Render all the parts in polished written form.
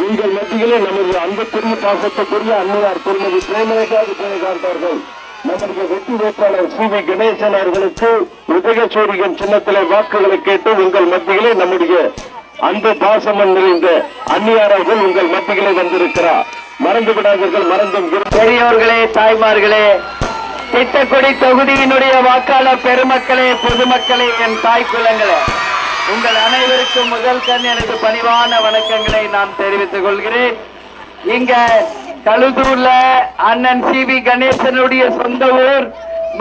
உங்கள் மத்தியிலே நமது அன்புக்குரிய பாசத்துக்குரிய அன்னையார் திருமதி பிரேமலதாஜி அவர்கள் நம்முடைய வெற்றி வேட்பாளர் சி.வி. கணேசன் அவர்களுக்கு உதயசூரியன் சின்னத்திலே வாக்குகளை கேட்டு உங்கள் மத்தியிலே நம்முடைய அன்பு பாசமன் நிறைந்த அன்னியார் அவர்கள் உங்கள் மத்தியிலே வந்திருக்கிறார். மறந்து விடாதீர்கள். மறந்தும் பெரியவர்களே, தாய்மார்களே, திட்டக்குடி தொகுதியினுடைய வாக்காளர் பெருமக்களே, பொதுமக்களே, என் தாய் குலங்களே, உங்கள் அனைவருக்கும் முதல் கண் எனது பணிவான வணக்கங்களை நான் தெரிவித்துக் கொள்கிறேன். இங்க கழுதூர்ல அண்ணன் சி.வி. கணேசனுடைய சொந்த ஊர்.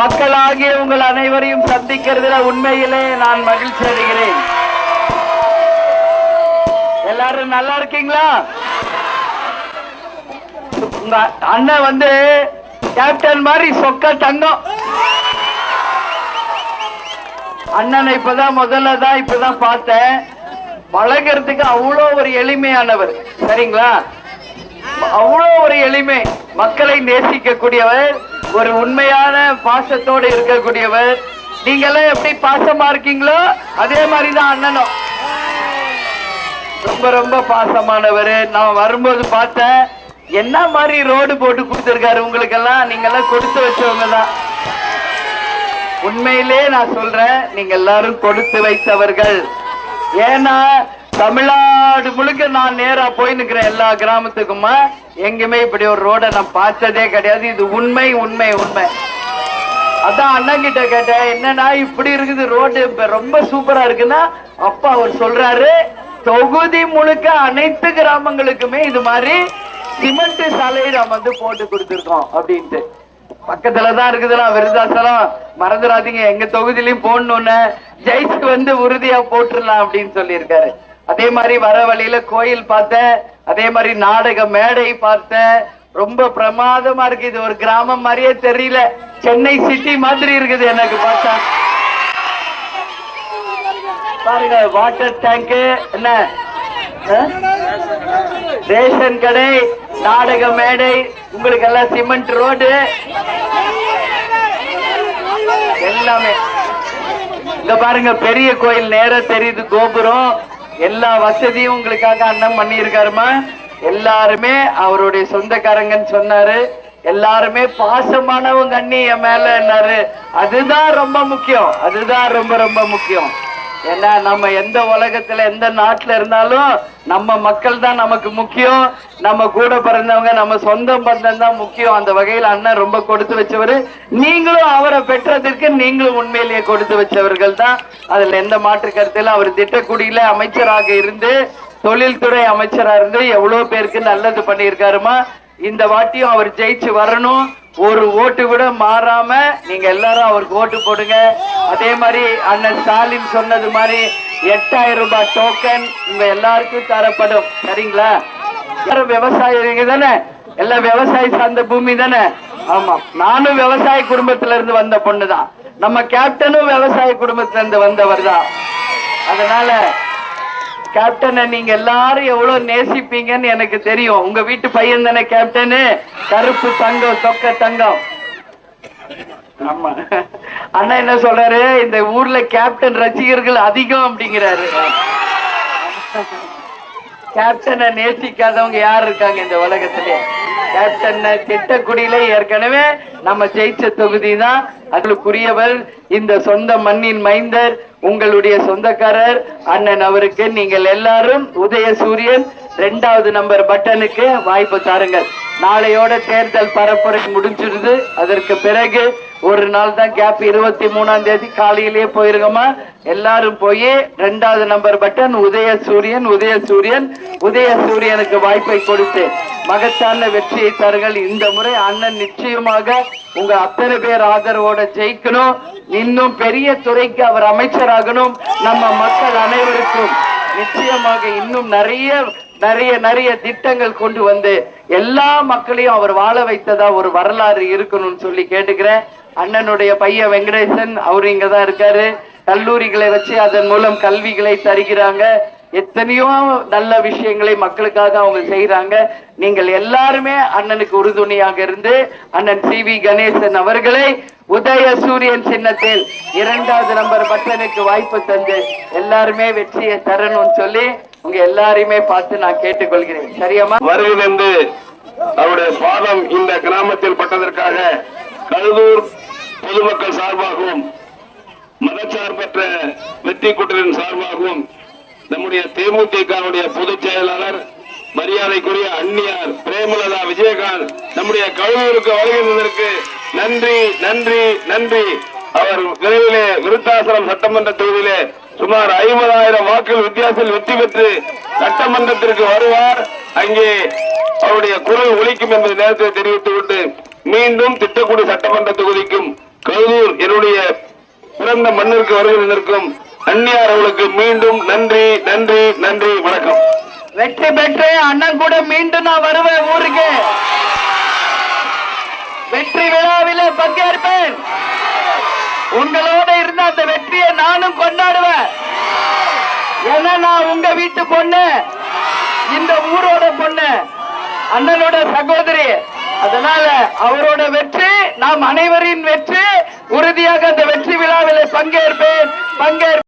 மக்களாகிய உங்கள் அனைவரையும் சந்திக்கிறதுல உண்மையிலே நான் மகிழ்ச்சி அடைகிறேன். எல்லாரும் நல்லா இருக்கீங்களா? உங்க அண்ணன் கேப்டன் மாதிரி சொக்க தங்கம். அண்ணனை இப்பதான் பார்த்தேன். பழகிறதுக்கு அவ்வளோ ஒரு எளிமையானவர். சரிங்களா? அவ்வளோ ஒரு எளிமை. மக்களை நேசிக்க கூடியவர், ஒரு உண்மையான பாசத்தோடு இருக்கக்கூடியவர். நீங்க எல்லாம் எப்படி பாசமா இருக்கீங்களோ அதே மாதிரிதான் அண்ணனும். ரொம்ப ரொம்ப பாசமானவர். நான் வரும்போது பார்த்தேன், என்ன மாதிரி ரோடு போட்டு கொடுத்திருக்காரு உங்களுக்கெல்லாம். நீங்க எல்லாம் கொடுத்து வச்சவங்க தான். உண்மையிலே நான் சொல்றேன், நீங்க எல்லாரும் கொடுத்து வைத்தவர்கள். ஏன்னா தமிழ்நாடு முழுக்க நான் நேரா போய் நிக்கிறேன். எல்லா கிராமத்துக்குமா எங்குமே இப்படி ஒரு ரோட நான் பார்த்ததே கிடையாது. இது உண்மை உண்மை உண்மை. அதான் அண்ணன் கிட்ட கேட்டேன், என்னன்னா இப்படி இருக்குது ரோடு, ரொம்ப சூப்பரா இருக்குன்னா. அப்பா அவர் சொல்றாரு, தொகுதி முழுக்க அனைத்து கிராமங்களுக்குமே இது மாதிரி சிமெண்ட் சாலை நாம் போட்டு கொடுத்துருக்கோம் அப்படின்ட்டு. பக்கத்துலதான் இருக்குதுலாம் விருதாசலம். மறந்துடாதீங்க, எங்க தொகுதியிலையும் போடணும்னு ஜெயிச்சு உறுதியா போட்டுடலாம் அப்படின்னு சொல்லியிருக்காரு. அதே மாதிரி வர வழியில கோயில் பார்த்தேன், அதே மாதிரி நாடக மேடை பார்த்தேன். ரொம்ப பிரமாதமா இருக்கு. இது ஒரு கிராமம் மாதிரியே தெரியல, சென்னை சிட்டி மாதிரி இருக்குது எனக்கு பார்த்தா. பாருங்க, வாட்டர் டேங்க், என்ன ரேஷன் கடை, நாடக மேடை, உங்களுக்கு எல்லாம் சிமெண்ட் ரோடு எல்லாமே. இங்க பாருங்க, பெரிய கோயில் நேர தெரியுது, கோபுரம், எல்லா வசதியும் உங்களுக்காக அண்ணன் பண்ணி இருக்காருமா. எல்லாருமே அவருடைய சொந்தக்காரங்கன்னு சொன்னாரு. எல்லாருமே பாசமானவங்க அண்ணி என் மேல என்னாரு. அதுதான் ரொம்ப முக்கியம். அதுதான் ரொம்ப ரொம்ப முக்கியம். ஏன்னா நம்ம எந்த உலகத்துல எந்த நாட்டுல இருந்தாலும் நம்ம மக்கள் தான் நமக்கு முக்கியம். நம்ம கூட பிறந்தவங்க, நம்ம சொந்த பந்தம் தான் முக்கியம். அந்த வகையில் அண்ணன் ரொம்ப கொடுத்து வச்சவர். நீங்களும் அவரை பெற்றதற்கு நீங்களும் உண்மையிலேயே கொடுத்து வச்சவர்கள் தான். அதுல எந்த மாற்று கருத்துல அவர் திட்டக்குடியில அமைச்சராக இருந்து, தொழில்துறை அமைச்சராக இருந்து எவ்வளவு பேருக்கு நல்லது பண்ணியிருக்காருமா. இந்த வாட்டியும் அவர் ஜெயிச்சு வரணும். ஒரு ஓட்டு கூட மாறாம நீங்க எல்லாரும் அவருக்கு ஓட்டு போடுங்க. அதே மாதிரி அண்ணன் ஸ்டாலின் சொன்னது மாதிரி 8000 ரூபாய் டோக்கன் உங்க எல்லாருக்கும் தரப்படும். சரிங்களா? விவசாயிங்க தானே, எல்லாம் விவசாயி சார்ந்த பூமி தானே. ஆமா, நானும் விவசாய குடும்பத்துல இருந்து வந்த பொண்ணுதான். நம்ம கேப்டனும் விவசாய குடும்பத்துல இருந்து வந்தவர் தான். அதனால கேப்டனை நீங்க எல்லாரும் எவ்வளவு நேசிப்பீங்கன்னு எனக்கு தெரியும். உங்க வீட்டு பையன் தானே கேப்டனு, கருப்பு தங்கம், தொக்க தங்கம். ஆமா, அண்ணா என்ன சொல்றாரு, இந்த ஊர்ல கேப்டன் ரசிகர்கள் அதிகம் அப்படிங்கிறாரு. கேப்டனை நேசிக்காதவங்க யார் இருக்காங்க இந்த உலகத்திலே? கேப்டன் திட்டக்குடியில ஏற்கனவே நம்ம ஜெயிச்ச தொகுதி தான். அதுக்குரியவர் இந்த சொந்த மண்ணின் மைந்தர், உங்களுடைய சொந்தக்காரர் அண்ணன். அவருக்கு நீங்கள் எல்லாரும் உதயசூரியன் 2வது நம்பர் பட்டனுக்கு வாய்ப்பு தாருங்கள். நாளையோட தேர்தல் பரப்புரை முடிஞ்சிருது. அதற்கு பிறகு ஒரு நாள் தான் கேப். 23ஆம் தேதி காலையிலேயே போயிருக்கோமா. எல்லாரும் போய் 2வது நம்பர் பட்டன் உதயசூரியன் உதயசூரியன் உதயசூரியனுக்கு வாய்ப்பை கொடுத்து மகத்தான வெற்றியை தருங்கள். இந்த முறை அண்ணன் நிச்சயமாக உங்க அத்தனை பேர் ஆதரவோட ஜெயிக்கணும். இன்னும் பெரிய துறைக்கு அவர் அமைச்சராகணும். நம்ம மக்கள் அனைவருக்கும் நிச்சயமாக இன்னும் நிறைய நிறைய நிறைய திட்டங்கள் கொண்டு வந்து எல்லா மக்களையும் அவர் வாழ வைத்ததா ஒரு வரலாறு இருக்கணும்னு சொல்லி கேட்டுக்கிறேன். அண்ணனுடைய பையன் வெங்கடேசன், அவரு இங்கதான் இருக்காரு. கல்லூரிகளை வச்சு அதன் மூலம் கல்விகளை தருகிறாங்க. எத்தனையோ நல்ல விஷயங்களை மக்களுக்காக அவங்க செய்யறாங்க. நீங்கள் எல்லாருமே அண்ணனுக்கு உறுதுணையாக இருந்து அண்ணன் சி.வி. கணேசன் அவர்களை உதயசூரியன் சின்னத்தில் 2வது நம்பர் பட்டனுக்கு வாய்ப்பு தந்து எல்லாருமே வெற்றியை தரணும்னு சொல்லி உங்க எல்லாரையுமே பார்த்து நான் கேட்டுக்கொள்கிறேன். சரியாமா? வருகிறது அவருடைய பாதம் இந்த கிராமத்தில் பட்டதற்காக கழுதூர் பொதுமக்கள் சார்பாகவும் மதச்சார்பற்ற வெற்றி கூட்டத்தின் சார்பாகவும் நம்முடைய தேமுதிகவுடைய பொதுச் செயலாளர் மரியாதைக்குரிய அந்நியார் பிரேமலதா விஜயகாந்த் நம்முடைய கழுதூருக்கு வருகின்றதற்கு நன்றி நன்றி நன்றி. அவர் விரைவிலே விருத்தாசலம் சட்டமன்ற தொகுதியிலே சுமார் 50,000 வாக்குகள் வித்தியாசத்தில் வெற்றி பெற்று சட்டமன்றத்திற்கு வருவார். அங்கே அவருடைய குரல் ஒலிக்கும் என்பதை நேரத்தை தெரிவித்துவிட்டு மீண்டும் திட்டக்குடி சட்டமன்ற தொகுதிக்கும் கழுதூர் என்னுடைய பிறந்த மண்ணிற்கு வருகிறதற்கும் அந்நியார் அவர்களுக்கு மீண்டும் நன்றி நன்றி நன்றி. வணக்கம். வெற்றி பெற்று அண்ணன் கூட மீண்டும் நான் வருவேன் ஊருக்கு. வெற்றி விழாவிலே பங்கேற்பேன். உங்களோட இருந்த அந்த வெற்றியை நானும் கொண்டாடுவேன். ஏன்னா நான் உங்க வீட்டு பொண்ணு, இந்த ஊரோட பொண்ணு, அண்ணனோட சகோதரி. அதனால அவரோட வெற்றி நாம் அனைவரின் வெற்றி. உறுதியாக அந்த வெற்றி விழாவில் பங்கேற்பேன்.